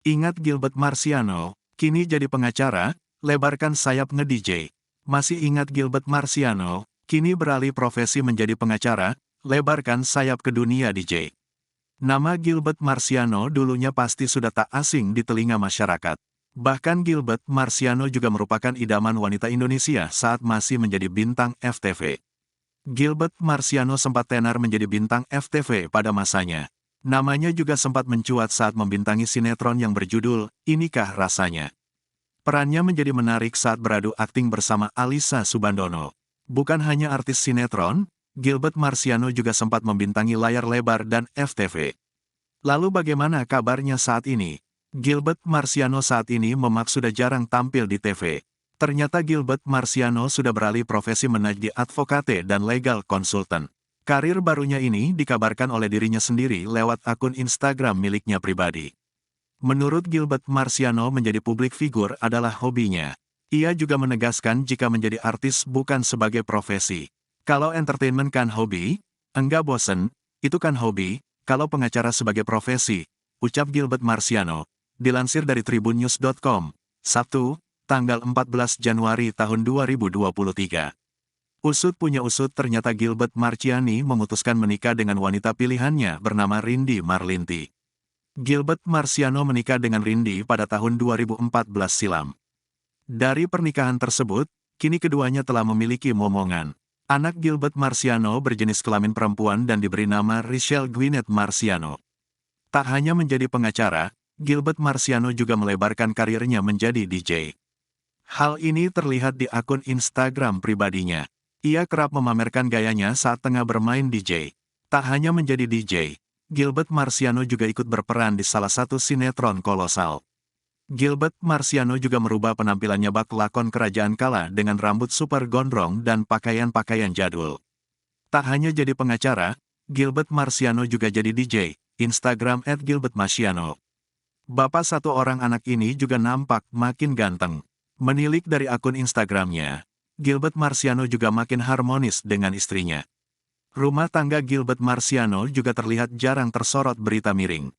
Ingat Gilbert Marciano, kini jadi pengacara, lebarkan sayap nge-DJ. Masih ingat Gilbert Marciano, kini beralih profesi menjadi pengacara, lebarkan sayap ke dunia DJ. Nama Gilbert Marciano dulunya pasti sudah tak asing di telinga masyarakat. Bahkan Gilbert Marciano juga merupakan idaman wanita Indonesia saat masih menjadi bintang FTV. Gilbert Marciano sempat tenar menjadi bintang FTV pada masanya. Namanya juga sempat mencuat saat membintangi sinetron yang berjudul Inikah Rasanya. Perannya menjadi menarik saat beradu akting bersama Alyssa Soebandono. Bukan hanya artis sinetron, Gilbert Marciano juga sempat membintangi layar lebar dan FTV. Lalu bagaimana kabarnya saat ini? Gilbert Marciano saat ini sudah jarang tampil di TV. Ternyata Gilbert Marciano sudah beralih profesi menjadi advokate dan legal consultant. Karir barunya ini dikabarkan oleh dirinya sendiri lewat akun Instagram miliknya pribadi. Menurut Gilbert Marciano menjadi publik figur adalah hobinya. Ia juga menegaskan jika menjadi artis bukan sebagai profesi. Kalau entertainment kan hobi, enggak bosen, itu kan hobi, kalau pengacara sebagai profesi, ucap Gilbert Marciano, dilansir dari tribunnews.com, Sabtu, tanggal 14 Januari tahun 2023. Usut punya usut ternyata Gilbert Marciani memutuskan menikah dengan wanita pilihannya bernama Rindy Marlinti. Gilbert Marciano menikah dengan Rindy pada tahun 2014 silam. Dari pernikahan tersebut, kini keduanya telah memiliki momongan. Anak Gilbert Marciano berjenis kelamin perempuan dan diberi nama Richelle Gwyneth Marciano. Tak hanya menjadi pengacara, Gilbert Marciano juga melebarkan karirnya menjadi DJ. Hal ini terlihat di akun Instagram pribadinya. Ia kerap memamerkan gayanya saat tengah bermain DJ. Tak hanya menjadi DJ, Gilbert Marciano juga ikut berperan di salah satu sinetron kolosal. Gilbert Marciano juga merubah penampilannya bak lakon kerajaan kala dengan rambut super gondrong dan pakaian-pakaian jadul. Tak hanya jadi pengacara, Gilbert Marciano juga jadi DJ, Instagram @gilbertmarciano. Bapak satu orang anak ini juga nampak makin ganteng. Menilik dari akun Instagramnya, Gilbert Marciano juga makin harmonis dengan istrinya. Rumah tangga Gilbert Marciano juga terlihat jarang tersorot berita miring.